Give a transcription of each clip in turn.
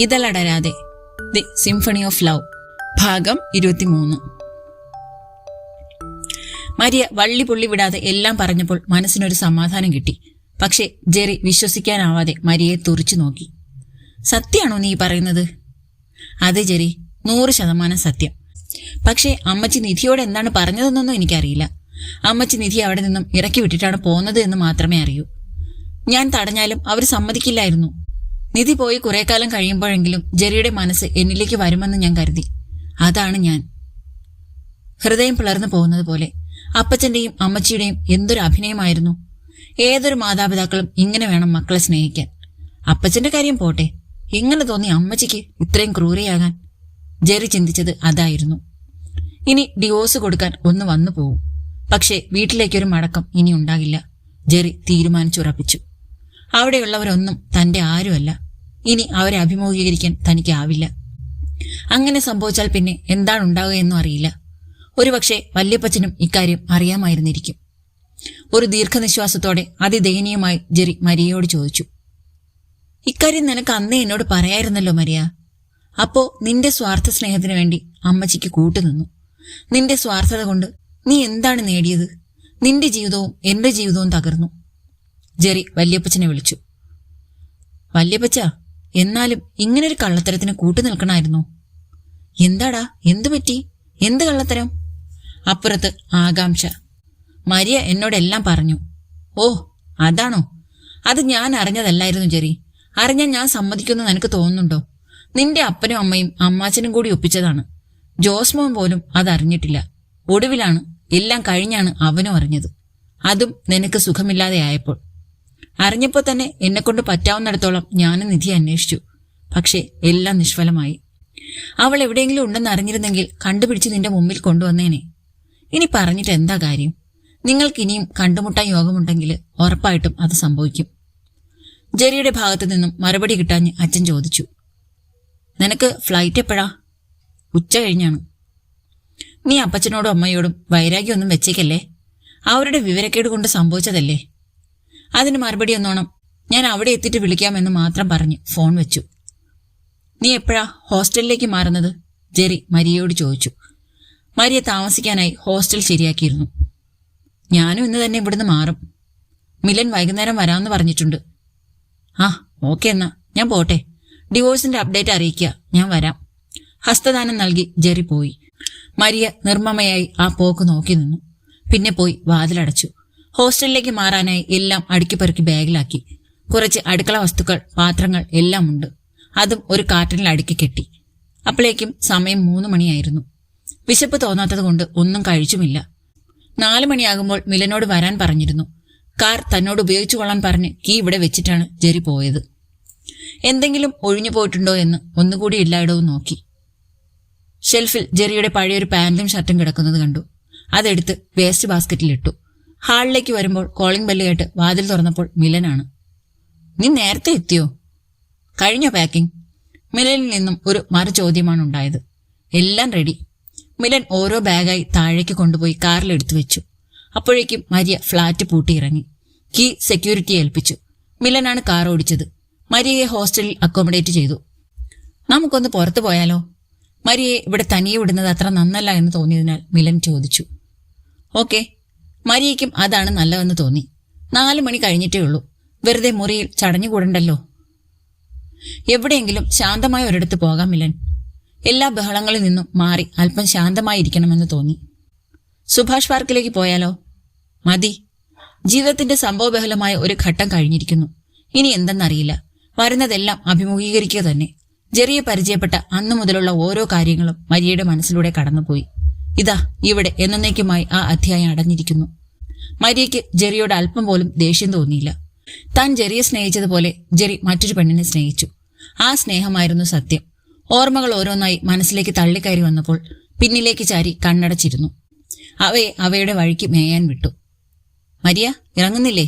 ഇതളടരാതെ the symphony of love ഭാഗം 23. Maria വള്ളി പുള്ളി വിടാതെ എല്ലാം പറഞ്ഞപ്പോൾ മനസ്സിനൊരു സമാധാനം കിട്ടി. പക്ഷെ ജെറി വിശ്വസിക്കാനാവാതെ മരിയയെ തുറിച്ചു നോക്കി. സത്യാണോ നീ പറയുന്നത്? അതെ ജെറി, 100% സത്യം. പക്ഷേ അമ്മച്ചി നിധിയോട് എന്താണ് പറഞ്ഞതെന്നൊന്നും എനിക്കറിയില്ല. അമ്മച്ചി നിധി അവിടെ നിന്നും ഇറക്കി വിട്ടിട്ടാണ് പോകുന്നത് എന്ന് മാത്രമേ അറിയൂ. ഞാൻ തടഞ്ഞാലും അവർ സമ്മതിക്കില്ലായിരുന്നു. നിധി പോയി കുറെ കാലം കഴിയുമ്പോഴെങ്കിലും ജെറിയുടെ മനസ്സ് എന്നിലേക്ക് വരുമെന്ന് ഞാൻ കരുതി. അതാണ് ഞാൻ. ഹൃദയം പിളർന്നു പോകുന്നത് പോലെ അപ്പച്ചന്റെയും അമ്മച്ചിയുടെയും എന്തൊരു അഭിനയമായിരുന്നു. ഏതൊരു മാതാപിതാക്കളും ഇങ്ങനെ വേണം മക്കളെ സ്നേഹിക്കാൻ. അപ്പച്ചന്റെ കാര്യം പോട്ടെ, എങ്ങനെ തോന്നി അമ്മച്ചിക്ക് ഇത്രയും ക്രൂരയാകാൻ? ജെറി ചിന്തിച്ചത് അതായിരുന്നു. ഇനി ഡിവോഴ്സ് കൊടുക്കാൻ ഒന്ന് വന്നു പോവും. പക്ഷേ വീട്ടിലേക്കൊരു മടക്കം ഇനി ഉണ്ടാകില്ല. ജെറി തീരുമാനിച്ചുറപ്പിച്ചു. അവിടെയുള്ളവരൊന്നും തന്റെ ആരുമല്ല. ഇനി അവരെ അഭിമുഖീകരിക്കാൻ തനിക്കാവില്ല. അങ്ങനെ സംഭവിച്ചാൽ പിന്നെ എന്താണ് ഉണ്ടാവുകയെന്നും അറിയില്ല. ഒരുപക്ഷെ വല്യപ്പച്ചനും ഇക്കാര്യം അറിയാമായിരുന്നിരിക്കും. ഒരു ദീർഘനിശ്വാസത്തോടെ അതിദയനീയമായി ജെറി മരിയയോട് ചോദിച്ചു, ഇക്കാര്യം നിനക്ക് അന്നേ എന്നോട് പറയായിരുന്നല്ലോ മരിയ. അപ്പോ നിന്റെ സ്വാർത്ഥ സ്നേഹത്തിനു വേണ്ടി അമ്മച്ചിക്ക് കൂട്ടുനിന്നു. നിന്റെ സ്വാർത്ഥത കൊണ്ട് നീ എന്താണ് നേടിയത്? നിന്റെ ജീവിതവും എന്റെ ജീവിതവും തകർന്നു. ജെറി വല്യപ്പച്ചനെ വിളിച്ചു. വല്യപ്പച്ച, എന്നാലും ഇങ്ങനൊരു കള്ളത്തരത്തിന് കൂട്ടുനിൽക്കണമായിരുന്നോ? എന്താടാ, എന്തു പറ്റി? എന്ത് കള്ളത്തരം? അപ്പുറത്ത് ആകാംക്ഷ. മരിയ എന്നോടെല്ലാം പറഞ്ഞു. ഓ, അതാണോ? അത് ഞാൻ അറിഞ്ഞതല്ലായിരുന്നു ജെറി. അറിഞ്ഞാൽ ഞാൻ സമ്മതിക്കുമെന്ന് നിനക്ക് തോന്നുന്നുണ്ടോ? നിന്റെ അപ്പനും അമ്മയും അമ്മാച്ചനും കൂടി ഒപ്പിച്ചതാണ്. ജോസ്മോൻ പോലും അതറിഞ്ഞിട്ടില്ല. ഒടുവിലാണ്, എല്ലാം കഴിഞ്ഞാണ് അവനും അറിഞ്ഞത്. അതും നിനക്ക് സുഖമില്ലാതെ ആയപ്പോൾ. അറിഞ്ഞപ്പോൾ തന്നെ എന്നെക്കൊണ്ട് പറ്റാവുന്നിടത്തോളം ഞാനും നിധി അന്വേഷിച്ചു. പക്ഷേ എല്ലാം നിഷ്ഫലമായി. അവൾ എവിടെയെങ്കിലും ഉണ്ടെന്ന് അറിഞ്ഞിരുന്നെങ്കിൽ കണ്ടുപിടിച്ച് നിന്റെ മുമ്പിൽ കൊണ്ടുവന്നേനെ. ഇനി പറഞ്ഞിട്ട് എന്താ കാര്യം? നിങ്ങൾക്കിനിയും കണ്ടുമുട്ടാൻ യോഗമുണ്ടെങ്കിൽ ഉറപ്പായിട്ടും അത് സംഭവിക്കും. ജെറിയുടെ ഭാഗത്തു നിന്നും മറുപടി കിട്ടാഞ്ഞ് അച്ഛൻ ചോദിച്ചു. നിനക്ക് ഫ്ലൈറ്റ് എപ്പോഴാ? ഉച്ച കഴിഞ്ഞാണ്. നീ അപ്പച്ചനോടും അമ്മയോടും വൈരാഗ്യമൊന്നും വെച്ചേക്കല്ലേ. അവരുടെ വിവരക്കേട് കൊണ്ട് സംഭവിച്ചതല്ലേ. അതിന് മറുപടി എന്നോണം ഞാൻ അവിടെ എത്തിയിട്ട് വിളിക്കാമെന്ന് മാത്രം പറഞ്ഞ് ഫോൺ വെച്ചു. നീ എപ്പോഴാ ഹോസ്റ്റലിലേക്ക് മാറുന്നത്? ജെറി മരിയയോട് ചോദിച്ചു. മരിയ താമസിക്കാനായി ഹോസ്റ്റൽ ശരിയാക്കിയിരുന്നു. ഞാനും ഇന്ന് തന്നെ ഇവിടുന്ന് മാറും. മിലൻ വൈകുന്നേരം വരാമെന്ന് പറഞ്ഞിട്ടുണ്ട്. ആ, ഓക്കെ എന്നാ ഞാൻ പോട്ടെ. ഡിവോഴ്സിന്റെ അപ്ഡേറ്റ് അറിയിക്കുക, ഞാൻ വരാം. ഹസ്തദാനം നൽകി ജെറി പോയി. മരിയ നിർമ്മമയായി ആ പോക്ക് നോക്കി നിന്നു. പിന്നെ പോയി വാതിലടച്ചു. ഹോസ്റ്റലിലേക്ക് മാറാനായി എല്ലാം അടുക്കിപ്പെറുക്കി ബാഗിലാക്കി. കുറച്ച് അടുക്കള വസ്തുക്കൾ, പാത്രങ്ങൾ എല്ലാം ഉണ്ട്. അതും ഒരു കാർട്ടനിൽ അടുക്കി കെട്ടി. അപ്പോഴേക്കും സമയം 3 മണിയായിരുന്നു. വിശപ്പ് തോന്നാത്തത് കൊണ്ട് ഒന്നും കഴിച്ചുമില്ല. 4 മണിയാകുമ്പോൾ മിലനോട് വരാൻ പറഞ്ഞിരുന്നു. കാർ തന്നോട് ഉപയോഗിച്ചു കൊള്ളാൻ പറഞ്ഞ് കീ ഇവിടെ വെച്ചിട്ടാണ് ജെറി പോയത്. എന്തെങ്കിലും ഒഴിഞ്ഞു പോയിട്ടുണ്ടോ എന്ന് ഒന്നുകൂടി എല്ലായിടവും നോക്കി. ഷെൽഫിൽ ജെറിയുടെ പഴയൊരു പാന്റും ഷർട്ടും കിടക്കുന്നത് കണ്ടു. അതെടുത്ത് വേസ്റ്റ് ബാസ്ക്കറ്റിലിട്ടു. ഹാളിലേക്ക് വരുമ്പോൾ കോളിംഗ് ബെല്ല് കേട്ട് വാതിൽ തുറന്നപ്പോൾ മിലനാണ്. നീ നേരത്തെ എത്തിയോ? കഴിഞ്ഞോ പാക്കിംഗ്? മിലനിൽ നിന്നും ഒരു മറു ചോദ്യമാണ് ഉണ്ടായത്. എല്ലാം റെഡി. മിലൻ ഓരോ ബാഗായി താഴേക്ക് കൊണ്ടുപോയി കാറിലെടുത്തു വെച്ചു. അപ്പോഴേക്കും മരിയ ഫ്ളാറ്റ് പൂട്ടിയിറങ്ങി. കീ സെക്യൂരിറ്റിയെ ഏൽപ്പിച്ചു. മിലനാണ് കാർ ഓടിച്ചത്. മരിയയെ ഹോസ്റ്റലിൽ അക്കോമഡേറ്റ് ചെയ്തു. നമുക്കൊന്ന് പുറത്തു പോയാലോ? മരിയയെ ഇവിടെ തനിയെ വിടുന്നത് അത്ര നന്നല്ല എന്ന് തോന്നിയതിനാൽ മിലൻ ചോദിച്ചു. ഓക്കെ. മരിയയ്ക്കും അതാണ് നല്ലതെന്ന് തോന്നി. 4 മണി കഴിഞ്ഞിട്ടേ ഉള്ളൂ. വെറുതെ മുറിയിൽ ചടഞ്ഞുകൂടണ്ടല്ലോ. എവിടെയെങ്കിലും ശാന്തമായ ഒരിടത്ത് പോകാം മിലൻ. എല്ലാ ബഹളങ്ങളിൽ നിന്നും മാറി അല്പം ശാന്തമായിരിക്കണമെന്ന് തോന്നി. സുഭാഷ് പാർക്കിലേക്ക് പോയാലോ? മതി. ജീവിതത്തിന്റെ സംഭവബഹലമായ ഒരു ഘട്ടം കഴിഞ്ഞിരിക്കുന്നു. ഇനി എന്തെന്നറിയില്ല. വരുന്നതെല്ലാം അഭിമുഖീകരിക്കുക തന്നെ. ജെറിയെ പരിചയപ്പെട്ട അന്നു മുതലുള്ള ഓരോ കാര്യങ്ങളും മരിയയുടെ മനസ്സിലൂടെ കടന്നുപോയി. ഇതാ ഇവിടെ എന്നേക്കുമായി ആ അധ്യായം അടഞ്ഞിരിക്കുന്നു. മരിയയ്ക്ക് ജെറിയോട് അല്പം പോലും ദേഷ്യം തോന്നിയില്ല. താൻ ജെറിയെ സ്നേഹിച്ചതുപോലെ ജെറി മറ്റൊരു പെണ്ണിനെ സ്നേഹിച്ചു. ആ സ്നേഹമായിരുന്നു സത്യം. ഓർമ്മകൾ ഓരോന്നായി മനസ്സിലേക്ക് തള്ളിക്കയറി വന്നപ്പോൾ പിന്നിലേക്ക് ചാരി കണ്ണടച്ചിരുന്നു. അവയെ അവയുടെ വഴിക്ക് മേയാൻ വിട്ടു. മരിയ, ഇറങ്ങുന്നില്ലേ?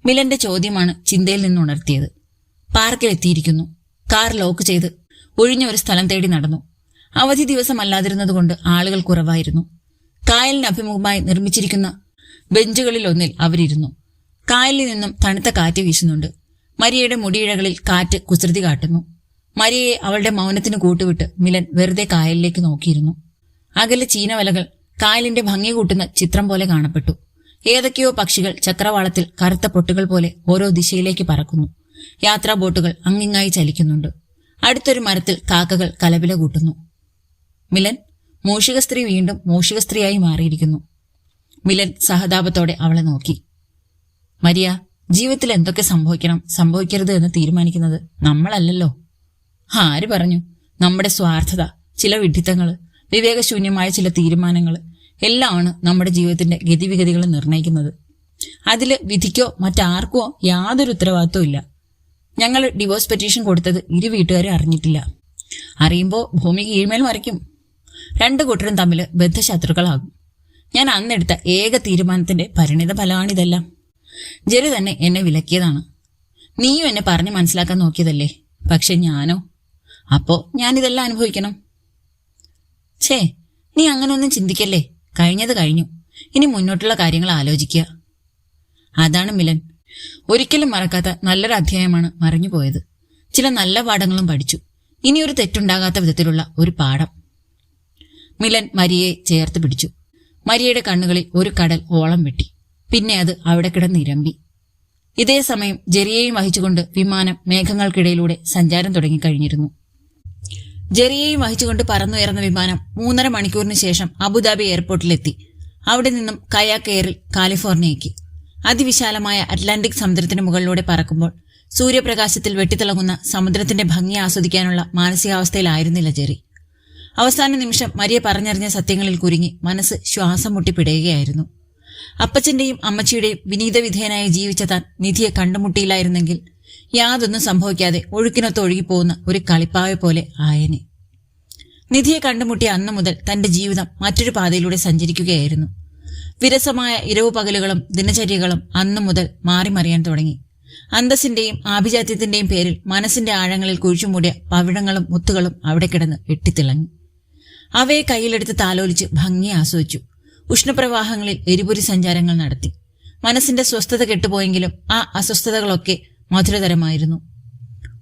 മിലന്റെ ചോദ്യമാണ് ചിന്തയിൽ നിന്നുണർത്തിയത്. പാർക്കിലെത്തിയിരിക്കുന്നു. കാർ ലോക്ക് ചെയ്ത് ഒഴിഞ്ഞ ഒരു സ്ഥലം തേടി നടന്നു. അവധി ദിവസമല്ലാതിരുന്നതുകൊണ്ട് ആളുകൾ കുറവായിരുന്നു. കായലിന് അഭിമുഖമായി നിർമ്മിച്ചിരിക്കുന്ന ബെഞ്ചുകളിലൊന്നിൽ അവരിരുന്നു. കായലിൽ നിന്നും തണുത്ത കാറ്റ് വീശുന്നുണ്ട്. മരിയയുടെ മുടിയിഴകളിൽ കാറ്റ് കുസൃതി കാട്ടുന്നു. മരിയയെ അവളുടെ മൗനത്തിന് കൂട്ടുവിട്ട് മിലൻ വെറുതെ കായലിലേക്ക് നോക്കിയിരുന്നു. അകലെ ചീനവലകൾ കായലിന്റെ ഭംഗി കൂട്ടുന്ന ചിത്രം പോലെ കാണപ്പെട്ടു. ഏതൊക്കെയോ പക്ഷികൾ ചക്രവാളത്തിൽ കറുത്ത പൊട്ടുകൾ പോലെ ഓരോ ദിശയിലേക്ക് പറക്കുന്നു. യാത്രാ ബോട്ടുകൾ അങ്ങിങ്ങായി ചലിക്കുന്നുണ്ട്. അടുത്തൊരു മരത്തിൽ കാക്കകൾ കലപില കൂട്ടുന്നു. മിലൻ, മൂഷിക സ്ത്രീ വീണ്ടും മൂഷിക സ്ത്രീയായി മാറിയിരിക്കുന്നു. മിലൻ സഹതാപത്തോടെ അവളെ നോക്കി. മരിയ, ജീവിതത്തിൽ എന്തൊക്കെ സംഭവിക്കണം സംഭവിക്കരുത് എന്ന് തീരുമാനിക്കുന്നത് നമ്മളല്ലല്ലോ. ആര് പറഞ്ഞു? നമ്മുടെ സ്വാർത്ഥത, ചില വിഡ്ഢിത്തങ്ങള്, വിവേകശൂന്യമായ ചില തീരുമാനങ്ങൾ എല്ലാമാണ് നമ്മുടെ ജീവിതത്തിന്റെ ഗതിവിഗതികൾ നിർണ്ണയിക്കുന്നത്. അതില് വിധിക്കോ മറ്റാർക്കോ യാതൊരു ഉത്തരവാദിത്വവും ഇല്ല. ഞങ്ങൾ ഡിവോഴ്സ് പെറ്റീഷൻ കൊടുത്തത് ഇരു വീട്ടുകാരും അറിഞ്ഞിട്ടില്ല. അറിയുമ്പോൾ ഭൂമി കീഴ്മേൽ മറിക്കും. രണ്ടു കൂട്ടരും തമ്മിൽ ബദ്ധശത്രുക്കളാകും. ഞാൻ അന്നെടുത്ത ഏക തീരുമാനത്തിന്റെ പരിണിത ഫലമാണിതെല്ലാം. ജെറി തന്നെ എന്നെ വിലക്കിയതാണ്. നീയും എന്നെ പറഞ്ഞ് മനസ്സിലാക്കാൻ നോക്കിയതല്ലേ. പക്ഷെ ഞാനോ? അപ്പോ ഞാനിതെല്ലാം അനുഭവിക്കണം. ഛേ, നീ അങ്ങനെയൊന്നും ചിന്തിക്കല്ലേ. കഴിഞ്ഞത് കഴിഞ്ഞു. ഇനി മുന്നോട്ടുള്ള കാര്യങ്ങൾ ആലോചിക്കുക. അതാണ് മിലൻ. ഒരിക്കലും മറക്കാത്ത നല്ലൊരു അധ്യായമാണ് മറിഞ്ഞുപോയത്. ചില നല്ല പാഠങ്ങളും പഠിച്ചു. ഇനിയൊരു തെറ്റുണ്ടാകാത്ത വിധത്തിലുള്ള ഒരു പാഠം. മിലൻ മരിയയെ ചേർത്ത് പിടിച്ചു. മരിയയുടെ കണ്ണുകളിൽ ഒരു കടൽ ഓളം വെട്ടി. പിന്നെ അത് അവിടെ കിടന്നിരമ്പി. ഇതേ സമയം ജെറിയെയും വഹിച്ചുകൊണ്ട് വിമാനം മേഘങ്ങൾക്കിടയിലൂടെ സഞ്ചാരം തുടങ്ങിക്കഴിഞ്ഞിരുന്നു. ജെറിയെയും വഹിച്ചുകൊണ്ട് പറന്നുയർന്ന വിമാനം 3.5 മണിക്കൂറിന് ശേഷം അബുദാബി എയർപോർട്ടിലെത്തി. അവിടെ നിന്നും കയാക്ക് എയറിൽ കാലിഫോർണിയയ്ക്ക്. അതിവിശാലമായ അറ്റ്ലാന്റിക് സമുദ്രത്തിന് മുകളിലൂടെ പറക്കുമ്പോൾ സൂര്യപ്രകാശത്തിൽ വെട്ടിത്തിളങ്ങുന്ന സമുദ്രത്തിന്റെ ഭംഗി ആസ്വദിക്കാനുള്ള മാനസികാവസ്ഥയിലായിരുന്നില്ല ജെറി. അവസാന നിമിഷം മരിയ പറഞ്ഞറിഞ്ഞ സത്യങ്ങളിൽ കുരുങ്ങി മനസ്സ് ശ്വാസം മുട്ടി പിടയുകയായിരുന്നു. അപ്പച്ചന്റെയും അമ്മച്ചിയുടെയും വിനീത വിധേയനായി ജീവിച്ച താൻ നിധിയെ കണ്ടുമുട്ടിയില്ലായിരുന്നെങ്കിൽ യാതൊന്നും സംഭവിക്കാതെ ഒഴുക്കിനൊത്ത് ഒഴുകിപ്പോകുന്ന ഒരു കളിപ്പാവെ പോലെ ആയനെ. നിധിയെ കണ്ടുമുട്ടിയ അന്നു മുതൽ തന്റെ ജീവിതം മറ്റൊരു പാതയിലൂടെ സഞ്ചരിക്കുകയായിരുന്നു. വിരസമായ ഇരവു പകലുകളും ദിനചര്യകളും അന്നു മുതൽ മാറിമറിയാൻ തുടങ്ങി. അന്തസ്സിന്റെയും ആഭിജാത്യത്തിന്റെയും പേരിൽ മനസ്സിന്റെ ആഴങ്ങളിൽ കുഴിച്ചുമൂടിയ പവിഴങ്ങളും മുത്തുകളും അവിടെ കിടന്ന് വെട്ടിത്തിളങ്ങി. അവയെ കയ്യിലെടുത്ത് താലോലിച്ച് ഭംഗി ആസ്വദിച്ചു. ഉഷ്ണപ്രവാഹങ്ങളിൽ എരിപൊരി സഞ്ചാരങ്ങൾ നടത്തി. മനസ്സിന്റെ സ്വസ്ഥത കെട്ടുപോയെങ്കിലും ആ അസ്വസ്ഥതകളൊക്കെ മധുരതരമായിരുന്നു.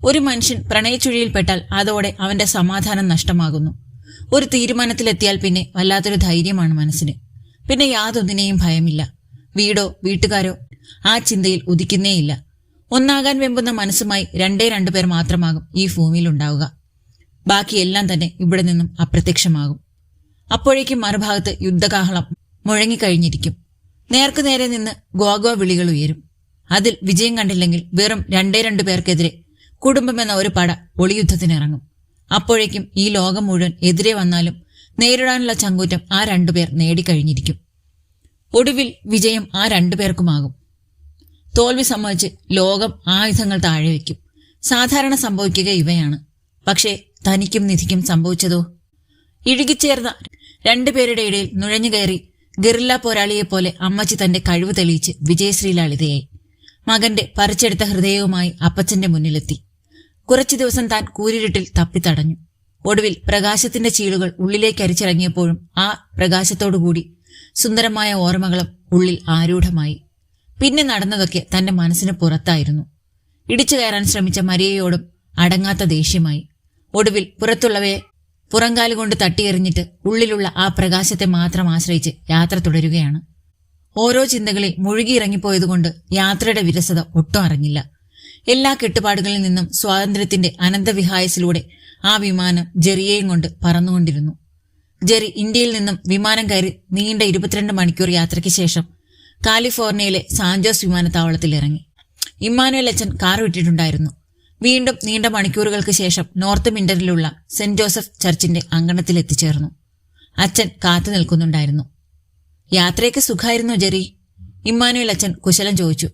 ഒരു മനുഷ്യൻ പ്രണയച്ചുഴിയിൽപ്പെട്ടാൽ അതോടെ അവന്റെ സമാധാനം നഷ്ടമാകുന്നു. ഒരു തീരുമാനത്തിലെത്തിയാൽ പിന്നെ വല്ലാത്തൊരു ധൈര്യമാണ് മനസ്സിന്. പിന്നെ യാതൊന്നിനെയും ഭയമില്ല. വീടോ വീട്ടുകാരോ ആ ചിന്തയിൽ ഉദിക്കുന്നേയില്ല. ഒന്നാകാൻ വെമ്പുന്ന മനസ്സുമായി 2 പേർ മാത്രമാകും ഈ ഭൂമിയിൽ ഉണ്ടാവുക. ബാക്കിയെല്ലാം തന്നെ ഇവിടെ നിന്നും അപ്രത്യക്ഷമാകും. അപ്പോഴേക്കും മറുഭാഗത്ത് യുദ്ധകാഹളം മുഴങ്ങിക്കഴിഞ്ഞിരിക്കും. നേർക്കുനേരെ നിന്ന് ഗോഗോ വിളികൾ ഉയരും. അതിൽ വിജയം കണ്ടില്ലെങ്കിൽ വെറും 2 പേർക്കെതിരെ കുടുംബമെന്ന ഒരു പട ഒളിയുദ്ധത്തിനിറങ്ങും. അപ്പോഴേക്കും ഈ ലോകം മുഴുവൻ എതിരെ വന്നാലും നേരിടാനുള്ള ചങ്കൂറ്റം ആ 2 പേർ നേടിക്കഴിഞ്ഞിരിക്കും. ഒടുവിൽ വിജയം ആ 2 പേർക്കുമാകും. തോൽവി സംഭവിച്ച് ലോകം ആയുധങ്ങൾ താഴെ വയ്ക്കും. സാധാരണ സംഭവിക്കുക ഇവയാണ്. പക്ഷേ തനിക്കും നിധിക്കും സംഭവിച്ചതോ? ഇഴുകിച്ചേർന്ന 2 പേരുടെ ഇടയിൽ നുഴഞ്ഞുകയറി ഗറില്ല പോരാളിയെപ്പോലെ അമ്മച്ചി തന്റെ കഴിവ് തെളിയിച്ച് വിജയശ്രീലാളിതയായി. മകന്റെ പറിച്ചെടുത്ത ഹൃദയവുമായി അപ്പച്ചന്റെ മുന്നിലെത്തി. കുറച്ചു ദിവസം താൻ കൂരിരുട്ടിൽ തപ്പിത്തടഞ്ഞു. ഒടുവിൽ പ്രകാശത്തിന്റെ ചീളുകൾ ഉള്ളിലേക്ക് അരിച്ചിറങ്ങിയപ്പോഴും ആ പ്രകാശത്തോടുകൂടി സുന്ദരമായ ഓർമ്മകളും ഉള്ളിൽ ആരൂഢമായി. പിന്നെ നടന്നതൊക്കെ തന്റെ മനസ്സിന് പുറത്തായിരുന്നു. ഇടിച്ചു കയറാൻ ശ്രമിച്ച മരിയയോടും അടങ്ങാത്ത ദേഷ്യമായി. ഒടുവിൽ പുറത്തുള്ളവയെ പുറങ്കാലുകൊണ്ട് തട്ടിയെറിഞ്ഞിട്ട് ഉള്ളിലുള്ള ആ പ്രകാശത്തെ മാത്രം ആശ്രയിച്ച് യാത്ര തുടരുകയാണ്. ഓരോ ചിന്തകളിൽ മുഴുകിയിറങ്ങിപ്പോയതുകൊണ്ട് യാത്രയുടെ വിരസത ഒട്ടും അറിഞ്ഞില്ല. എല്ലാ കെട്ടുപാടുകളിൽ നിന്നും സ്വാതന്ത്ര്യത്തിന്റെ അനന്തവിഹായസിലൂടെ ആ വിമാനം ജെറിയെയും കൊണ്ട് പറന്നുകൊണ്ടിരുന്നു. ജെറി ഇന്ത്യയിൽ നിന്നും വിമാനം കയറി നീണ്ട 22 മണിക്കൂർ യാത്രയ്ക്ക് ശേഷം കാലിഫോർണിയയിലെ സാൻജോസ് വിമാനത്താവളത്തിൽ ഇറങ്ങി. ഇമ്മാനുവൽ അച്ഛൻ കാർ വിട്ടിട്ടുണ്ടായിരുന്നു. വീണ്ടും നീണ്ട മണിക്കൂറുകൾക്ക് ശേഷം നോർത്ത് മിൻഡറിലുള്ള സെന്റ് ജോസഫ് ചർച്ചിന്റെ അങ്കണത്തിൽ എത്തിച്ചേർന്നു. അച്ഛൻ കാത്തു നിൽക്കുന്നുണ്ടായിരുന്നു. യാത്രയൊക്കെ സുഖമായിരുന്നോ ജെറി? ഇമ്മാനുവൽ അച്ഛൻ കുശലം ചോദിച്ചു.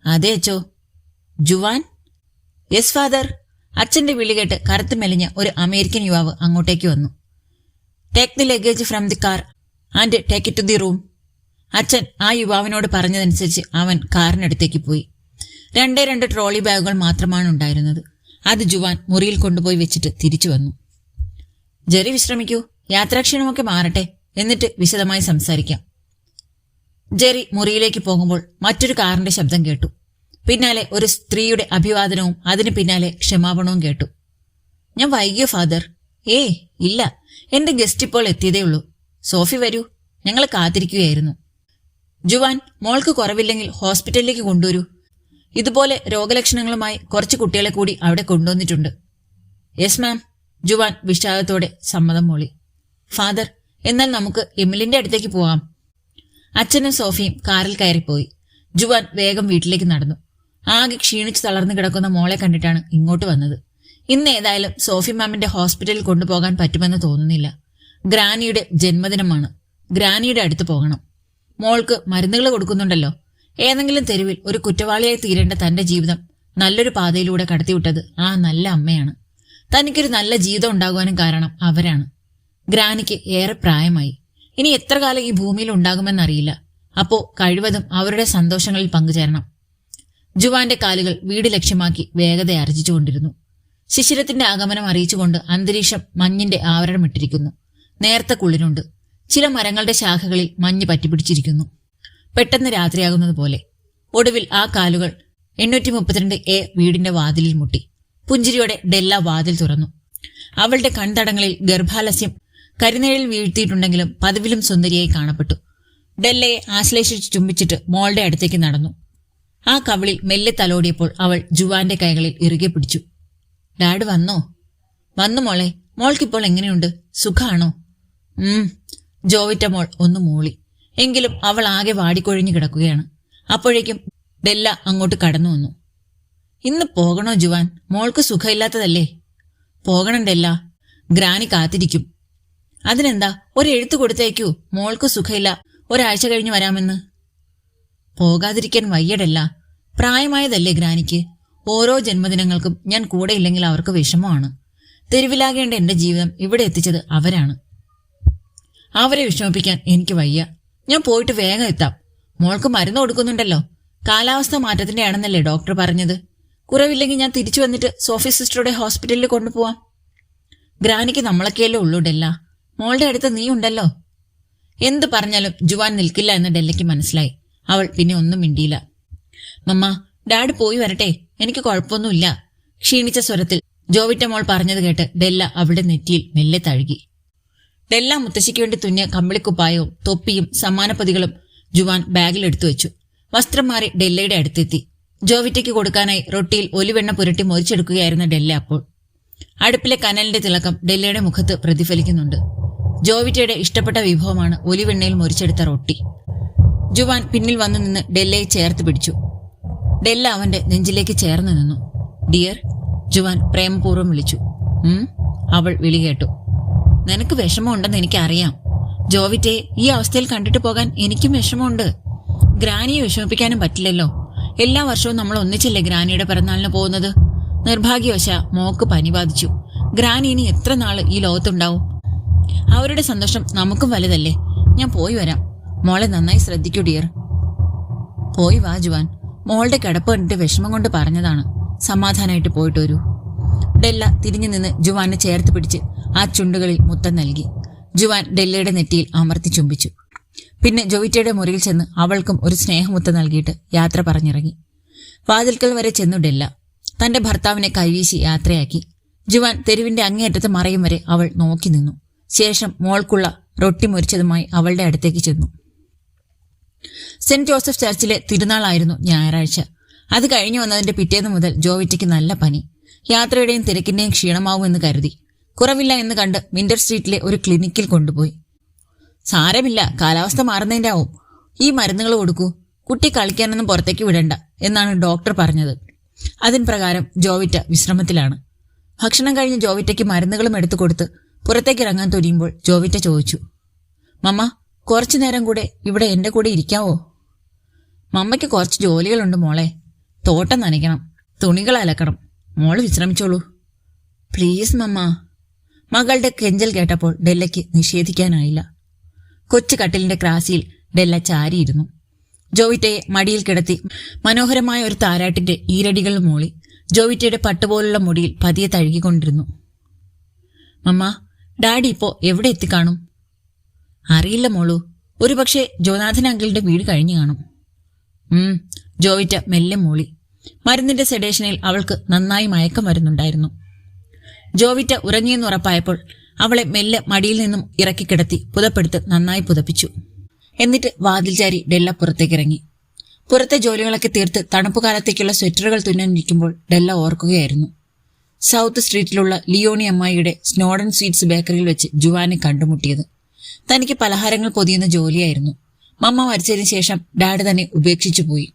അതെ അച്ചോ. ജുവാൻ? Yes father. അച്ഛന്റെ വിളി കേട്ട് കറുത്ത് മെലിഞ്ഞ ഒരു അമേരിക്കൻ യുവാവ് അങ്ങോട്ടേക്ക് വന്നു. Take the luggage from the car and take it to the room. അച്ഛൻ ആ യുവാവിനോട് പറഞ്ഞതനുസരിച്ച് അവൻ കാറിനടുത്തേക്ക് പോയി. 2 ട്രോളി ബാഗുകൾ മാത്രമാണ് ഉണ്ടായിരുന്നത്. അത് ജുവാൻ മുറിയിൽ കൊണ്ടുപോയി വെച്ചിട്ട് തിരിച്ചു വന്നു. ജെറി വിശ്രമിക്കൂ, യാത്രാക്ഷീണമൊക്കെ മാറട്ടെ, എന്നിട്ട് വിശദമായി സംസാരിക്കാം. ജെറി മുറിയിലേക്ക് പോകുമ്പോൾ മറ്റൊരു കാറിന്റെ ശബ്ദം കേട്ടു. പിന്നാലെ ഒരു സ്ത്രീയുടെ അഭിവാദനവും അതിന് പിന്നാലെ ക്ഷമാപണവും കേട്ടു. ഞാൻ വൈകിയോ ഫാദർ? ഇല്ല, എന്റെ ഗസ്റ്റ് ഇപ്പോൾ എത്തിയതേ ഉള്ളൂ. സോഫി വരൂ, ഞങ്ങൾ കാത്തിരിക്കുകയായിരുന്നു. ജുവാൻ, മോൾക്ക് കുറവില്ലെങ്കിൽ ഹോസ്പിറ്റലിലേക്ക് കൊണ്ടുവരൂ. ഇതുപോലെ രോഗലക്ഷണങ്ങളുമായി കുറച്ച് കുട്ടികളെ കൂടി അവിടെ കൊണ്ടുവന്നിട്ടുണ്ട്. Yes ma'am. ജുവാൻ വിഷാദത്തോടെ സമ്മതം മൂളി. ഫാദർ, എന്നാൽ നമുക്ക് എമിലിന്റെ അടുത്തേക്ക് പോവാം. അച്ഛനും സോഫിയും കാറിൽ കയറിപ്പോയി. ജുവാൻ വേഗം വീട്ടിലേക്ക് നടന്നു. ആകെ ക്ഷീണിച്ചു തളർന്നു കിടക്കുന്ന മോളെ കണ്ടിട്ടാണ് ഇങ്ങോട്ട് വന്നത്. ഇന്ന് ഏതായാലും സോഫി മാമിന്റെ ഹോസ്പിറ്റലിൽ കൊണ്ടുപോകാൻ പറ്റുമെന്ന് തോന്നുന്നില്ല. ഗ്രാനിയുടെ ജന്മദിനമാണ്. ഗ്രാനിയുടെ അടുത്ത് പോകണം. മോൾക്ക് മരുന്നുകൾ കൊടുക്കുന്നുണ്ടല്ലോ. ഏതെങ്കിലും തെരുവിൽ ഒരു കുറ്റവാളിയായി തീരേണ്ട തന്റെ ജീവിതം നല്ലൊരു പാതയിലൂടെ കടത്തിവിട്ടത് ആ നല്ല അമ്മയാണ്. തനിക്കൊരു നല്ല ജീവിതം ഉണ്ടാകുവാനും കാരണം അവരാണ്. ഗ്രാനിക്ക് ഏറെ പ്രായമായി. ഇനി എത്ര കാലം ഈ ഭൂമിയിൽ ഉണ്ടാകുമെന്നറിയില്ല. അപ്പോ കഴിവതും അവരുടെ സന്തോഷങ്ങളിൽ പങ്കുചേരണം. ജുവാന്റെ കാലുകൾ വീട് ലക്ഷ്യമാക്കി വേഗത ആർജിച്ചുകൊണ്ടിരുന്നു. ശിശിരത്തിന്റെ ആഗമനം അറിയിച്ചുകൊണ്ട് അന്തരീക്ഷം മഞ്ഞിന്റെ ആവരണമിട്ടിരിക്കുന്നു. നേർത്ത കുളിരുണ്ട്. ചില മരങ്ങളുടെ ശാഖകളിൽ മഞ്ഞ് പറ്റിപ്പിടിച്ചിരിക്കുന്നു. പെട്ടെന്ന് രാത്രിയാകുന്നത് പോലെ. ഒടുവിൽ ആ കാലുകൾ 832A വീടിന്റെ വാതിലിൽ മുട്ടി. പുഞ്ചിരിയോടെ ഡെല്ല വാതിൽ തുറന്നു. അവളുടെ കൺതടങ്ങളിൽ ഗർഭാലസ്യം കരിനിഴൽ വീഴ്ത്തിയിട്ടുണ്ടെങ്കിലും പതിവിലും സുന്ദരിയായി കാണപ്പെട്ടു. ഡെല്ലയെ ആശ്ലേഷിച്ച് ചുംബിച്ചിട്ട് മോളുടെ അടുത്തേക്ക് നടന്നു. ആ കവിളിൽ മെല്ലെ തലോടിയപ്പോൾ അവൾ ജുവാന്റെ കൈകളിൽ ഇറുകെ പിടിച്ചു. ഡാഡ് വന്നോ? വന്നു മോളെ. മോൾക്കിപ്പോൾ എങ്ങനെയുണ്ട്? സുഖാണോ? ജോവിറ്റ മോൾ ഒന്ന് മൂളി. എങ്കിലും അവൾ ആകെ വാടിക്കൊഴിഞ്ഞു കിടക്കുകയാണ്. അപ്പോഴേക്കും ഡെല്ല അങ്ങോട്ട് കടന്നു വന്നു. ഇന്ന് പോകണോ ജുവാൻ? മോൾക്ക് സുഖമില്ലാത്തതല്ലേ? പോകണം ഡെല്ല. ഗ്രാനി കാത്തിരിക്കും. അതിനെന്താ, ഒരു എഴുത്ത് കൊടുത്തേക്കൂ. മോൾക്ക് സുഖമില്ല, ഒരാഴ്ച കഴിഞ്ഞ് വരാമെന്ന്. പോകാതിരിക്കാൻ വയ്യടല്ല. പ്രായമായതല്ലേ ഗ്രാനിക്ക്. ഓരോ ജന്മദിനങ്ങൾക്കും ഞാൻ കൂടെ ഇല്ലെങ്കിൽ അവർക്ക് വിഷമമാണ്. തെരുവിലാകേണ്ട എന്റെ ജീവിതം ഇവിടെ എത്തിച്ചത് അവരാണ്. അവരെ വിഷമിപ്പിക്കാൻ എനിക്ക് വയ്യ. ഞാൻ പോയിട്ട് വേഗം എത്താം. മോൾക്ക് മരുന്ന് കൊടുക്കുന്നുണ്ടല്ലോ. കാലാവസ്ഥ മാറ്റത്തിന്റെ ആണെന്നല്ലേ ഡോക്ടർ പറഞ്ഞത്. കുറവില്ലെങ്കിൽ ഞാൻ തിരിച്ചു വന്നിട്ട് സോഫി സിസ്റ്ററുടെ ഹോസ്പിറ്റലിൽ കൊണ്ടുപോവാം. ഗ്രാനിക്ക് നമ്മളൊക്കെയല്ലേ ഉള്ളൂ ഡെല്ല. മോളുടെ അടുത്ത് നീ ഉണ്ടല്ലോ. എന്ത് പറഞ്ഞാലും ജുവാൻ നിൽക്കില്ല എന്ന് ഡെല്ലയ്ക്ക് മനസ്സിലായി. അവൾ പിന്നെ ഒന്നും മിണ്ടിയില്ല. മമ്മ, ഡാഡ് പോയി വരട്ടെ, എനിക്ക് കുഴപ്പമൊന്നുമില്ല. ക്ഷീണിച്ച സ്വരത്തിൽ ജോവിറ്റ മോൾ പറഞ്ഞത് കേട്ട് ഡെല്ല അവളുടെ നെറ്റിയിൽ മെല്ലെ തഴുകി. ഡെല്ല മുത്തശ്ശിക്ക് വേണ്ടി തുന്നിയ കമ്പിളിക്കുപ്പായവും തൊപ്പിയും സമ്മാനപ്പൊതികളും ജുവാൻ ബാഗിലെടുത്തു വെച്ചു. വസ്ത്രം മാറി ഡെല്ലയുടെ അടുത്തെത്തി. ജോവിറ്റയ്ക്ക് കൊടുക്കാനായി റൊട്ടിയിൽ ഒലിവെണ്ണ പുരട്ടി മൊരിച്ചെടുക്കുകയായിരുന്ന ഡെല്ല അപ്പോൾ. അടുപ്പിലെ കനലിന്റെ തിളക്കം ഡെല്ലയുടെ മുഖത്ത് പ്രതിഫലിക്കുന്നുണ്ട്. ജോവിറ്റയുടെ ഇഷ്ടപ്പെട്ട വിഭവമാണ് ഒലിവെണ്ണയിൽ മൊരിച്ചെടുത്ത റൊട്ടി. ജുവാൻ പിന്നിൽ വന്നു നിന്ന് ഡെല്ലയെ ചേർത്ത് പിടിച്ചു. ഡെല്ല അവന്റെ നെഞ്ചിലേക്ക് ചേർന്ന് നിന്നു. ഡിയർ, ജുവാൻ പ്രേമപൂർവ്വം വിളിച്ചു. അവൾ വിളി കേട്ടു. നിനക്ക് വിഷമമുണ്ടെന്ന് എനിക്കറിയാം. ജോവിറ്റയെ ഈ അവസ്ഥയിൽ കണ്ടിട്ട് പോകാൻ എനിക്കും വിഷമമുണ്ട്. ഗ്രാനിയെ വിഷമിപ്പിക്കാനും പറ്റില്ലല്ലോ. എല്ലാ വർഷവും നമ്മൾ ഒന്നിച്ചല്ലേ ഗ്രാനിയുടെ പിറന്നാളിന് പോകുന്നത്. നിർഭാഗ്യവശ മോക്ക് പനി ബാധിച്ചു. ഗ്രാനി ഇനി എത്ര നാള് ഈ ലോകത്തുണ്ടാവും? അവരുടെ സന്തോഷം നമുക്കും വലുതല്ലേ. ഞാൻ പോയി വരാം. മോളെ നന്നായി ശ്രദ്ധിക്കൂ ഡിയർ. പോയി വാ ജുവാൻ. മോളുടെ കിടപ്പ് കണ്ടിട്ട് വിഷമം കൊണ്ട് പറഞ്ഞതാണ്. സമാധാനമായിട്ട് പോയിട്ട് വരൂ. ഡെല്ല തിരിഞ്ഞു നിന്ന് ജുവാനെ ചേർത്ത് പിടിച്ച് ആ ചുണ്ടുകളിൽ മുത്തം നൽകി. ജുവാൻ ഡെല്ലയുടെ നെറ്റിയിൽ അമർത്തി ചുംബിച്ചു. പിന്നെ ജോവിറ്റയുടെ മുറിയിൽ ചെന്ന് അവൾക്കും ഒരു സ്നേഹമുത്തം നൽകിയിട്ട് യാത്ര പറഞ്ഞിറങ്ങി. വാതിൽക്കൽ വരെ ചെന്നു ഡെല്ല. തന്റെ ഭർത്താവിനെ കൈവീശി യാത്രയാക്കി. ജുവാൻ തെരുവിന്റെ അങ്ങേയറ്റത്ത് മറയും വരെ അവൾ നോക്കി നിന്നു. ശേഷം മോൾക്കുള്ള റൊട്ടി മുരിച്ചതുമായി അവളുടെ അടുത്തേക്ക് ചെന്നു. സെന്റ് ജോസഫ് ചർച്ചിലെ തിരുനാളായിരുന്നു ഞായറാഴ്ച. അത് കഴിഞ്ഞു വന്നതിന്റെ പിറ്റേന്ന് മുതൽ ജോവിറ്റയ്ക്ക് നല്ല പനി. യാത്രയുടെയും തിരക്കിന്റെയും ക്ഷീണമാവുമെന്ന് കരുതി. കുറവില്ല എന്ന് കണ്ട് മിന്റർ സ്ട്രീറ്റിലെ ഒരു ക്ലിനിക്കിൽ കൊണ്ടുപോയി. സാരമില്ല, കാലാവസ്ഥ മാറുന്നതിന്റെ ആവും. ഈ മരുന്നുകൾ കൊടുക്കൂ. കുട്ടി കളിക്കാനൊന്നും പുറത്തേക്ക് വിടണ്ട എന്നാണ് ഡോക്ടർ പറഞ്ഞത്. അതിൻ പ്രകാരം ജോവിറ്റ വിശ്രമത്തിലാണ്. ഭക്ഷണം കഴിഞ്ഞ് ജോവിറ്റയ്ക്ക് മരുന്നുകളും എടുത്തു കൊടുത്ത് പുറത്തേക്ക് ഇറങ്ങാൻ തുനിയുമ്പോൾ ജോവിറ്റ ചോദിച്ചു, മമ്മ, കുറച്ചു നേരം കൂടെ ഇവിടെ എന്റെ കൂടെ ഇരിക്കാവോ? മമ്മയ്ക്ക് കുറച്ച് ജോലികളുണ്ട് മോളെ. തോട്ടം നനയ്ക്കണം, തുണികൾ അലക്കണം. മോള് വിശ്രമിച്ചോളൂ. പ്ലീസ് മമ്മ. മകളുടെ കെഞ്ചൽ കേട്ടപ്പോൾ ഡെല്ലയ്ക്ക് നിഷേധിക്കാനായില്ല. കൊച്ചു കട്ടിലിന്റെ ക്രാസിയിൽ ഡെല്ല ചാരിയിരുന്നു. ജോവിറ്റയെ മടിയിൽ കിടത്തി മനോഹരമായ ഒരു താരാട്ടിന്റെ ഈരടികൾ മൂളി ജോവിറ്റയുടെ പട്ടുപോലുള്ള മുടിയിൽ പതിയെ തഴുകിക്കൊണ്ടിരുന്നു. മമ്മ, ഡാഡി ഇപ്പോ എവിടെ എത്തിക്കാണും? അറിയില്ല മോളൂ. ഒരുപക്ഷെ ജോനാഥൻ അങ്കിളിന്റെ വീട് കഴിഞ്ഞു കാണും. ജോവിറ്റ മെല്ലെ മൂളി. മരുന്നിന്റെ സെഡേഷനിൽ അവൾക്ക് നന്നായി മയക്കം വരുന്നുണ്ടായിരുന്നു. ജോവിറ്റ ഉറങ്ങിയെന്നുറപ്പായപ്പോൾ അവളെ മെല്ലെ മടിയിൽ നിന്നും ഇറക്കിക്കിടത്തി പുതപ്പെടുത്ത് നന്നായി പുതപ്പിച്ചു. എന്നിട്ട് വാതിൽ ചാരി ഡെല്ല പുറത്തേക്കിറങ്ങി. പുറത്തെ ജോലികളൊക്കെ തീർത്ത് തണുപ്പുകാലത്തേക്കുള്ള സ്വെറ്ററുകൾ തുന്നാനിരിക്കുമ്പോൾ ഡെല്ല ഓർക്കുകയായിരുന്നു സൗത്ത് സ്ട്രീറ്റിലുള്ള ലിയോണി അമ്മായിയുടെ സ്നോഡൻ സ്വീറ്റ്സ് ബേക്കറിയിൽ വെച്ച് ജുവാനെ കണ്ടുമുട്ടിയത്. തനിക്ക് പലഹാരങ്ങൾ പൊതിയുന്ന ജോലിയായിരുന്നു. മമ്മ മരിച്ചതിന് ശേഷം ഡാഡ് തന്നെ ഉപേക്ഷിച്ചു പോയി.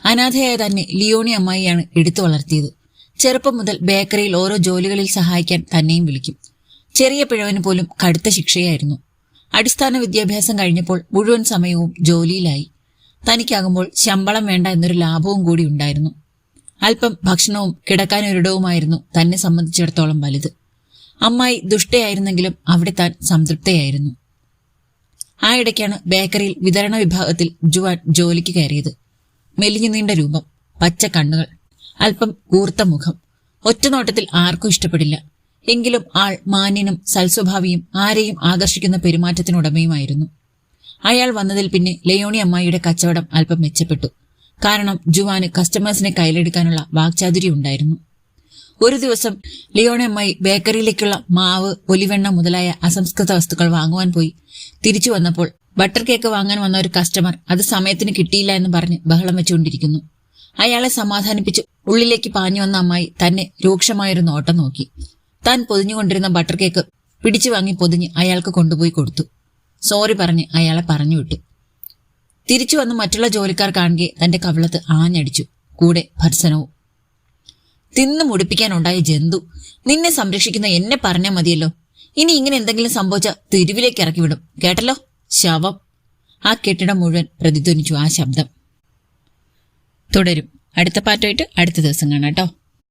അനാഥയായ തന്നെ ലിയോണി അമ്മായിയാണ് എടുത്തു വളർത്തിയത്. ചെറുപ്പം മുതൽ ബേക്കറിയിൽ ഓരോ ജോലികളിൽ സഹായിക്കാൻ തന്നെയും വിളിക്കും. ചെറിയ പിഴവിന് പോലും കടുത്ത ശിക്ഷയായിരുന്നു. അടിസ്ഥാന വിദ്യാഭ്യാസം കഴിഞ്ഞപ്പോൾ മുഴുവൻ സമയവും ജോലിയിലായി. തനിക്കാകുമ്പോൾ ശമ്പളം വേണ്ട എന്നൊരു ലാഭവും കൂടി ഉണ്ടായിരുന്നു. അല്പം ഭക്ഷണവും കിടക്കാനൊരിടവുമായിരുന്നു തന്നെ സംബന്ധിച്ചിടത്തോളം വലുത്. അമ്മായി ദുഷ്ടയായിരുന്നെങ്കിലും അവിടെ താൻ സംതൃപ്തയായിരുന്നു. ആ ഇടയ്ക്കാണ് ബേക്കറിയിൽ വിതരണ വിഭാഗത്തിൽ ജുവാൻ ജോലിക്ക് കയറിയത്. മെലിഞ്ഞു നീണ്ട രൂപം, പച്ച കണ്ണുകൾ, അല്പം കൂർത്ത മുഖം. ഒറ്റനോട്ടത്തിൽ ആർക്കും ഇഷ്ടപ്പെടില്ല. എങ്കിലും ആൾ മാന്യനും സൽസ്വഭാവിയും ആരെയും ആകർഷിക്കുന്ന പെരുമാറ്റത്തിനുടമയുമായിരുന്നു. അയാൾ വന്നതിൽ പിന്നെ ലിയോണി അമ്മായിയുടെ കച്ചവടം അല്പം മെച്ചപ്പെട്ടു. കാരണം ജുവാന് കസ്റ്റമേഴ്സിനെ കയ്യിലെടുക്കാനുള്ള വാക്ചാതുര്യം ഉണ്ടായിരുന്നു. ഒരു ദിവസം ലിയോണി അമ്മായി ബേക്കറിയിലേക്കുള്ള മാവ്, ഒലിവെണ്ണ മുതലായ അസംസ്കൃത വസ്തുക്കൾ വാങ്ങുവാൻ പോയി തിരിച്ചു വന്നപ്പോൾ ബട്ടർ കേക്ക് വാങ്ങാൻ വന്ന ഒരു കസ്റ്റമർ അത് സമയത്തിന് കിട്ടിയില്ല എന്ന് പറഞ്ഞ് ബഹളം വെച്ചുകൊണ്ടിരിക്കുന്നു. അയാളെ സമാധാനിപ്പിച്ച് ഉള്ളിലേക്ക് പാഞ്ഞു വന്ന അമ്മായി തന്നെ രൂക്ഷമായൊരു നോട്ടം നോക്കി. താൻ പൊതിഞ്ഞുകൊണ്ടിരുന്ന ബട്ടർ കേക്ക് പിടിച്ചു വാങ്ങി പൊതിഞ്ഞ് അയാൾക്ക് കൊണ്ടുപോയി കൊടുത്തു. സോറി പറഞ്ഞ് അയാളെ പറഞ്ഞുവിട്ടു. തിരിച്ചു വന്ന് മറ്റുള്ള ജോലിക്കാർ കാണുകയെ തന്റെ കവിളത്ത് ആഞ്ഞടിച്ചു. കൂടെ ഭർസനവും. തിന്നു മുടിപ്പിക്കാനുണ്ടായ ജന്തു, നിന്നെ സംരക്ഷിക്കുന്ന എന്നെ പറഞ്ഞാൽ മതിയല്ലോ. ഇനി ഇങ്ങനെ എന്തെങ്കിലും സംഭവിച്ച തെരുവിലേക്ക് ഇറക്കിവിടും, കേട്ടല്ലോ, ശവം. ആ കെട്ടിടം മുഴുവൻ പ്രതിധ്വനിച്ചു ആ ശബ്ദം. തുടരും. അടുത്ത പാർട്ടുമായിട്ട് അടുത്ത ദിവസം കാണാം കേട്ടോ.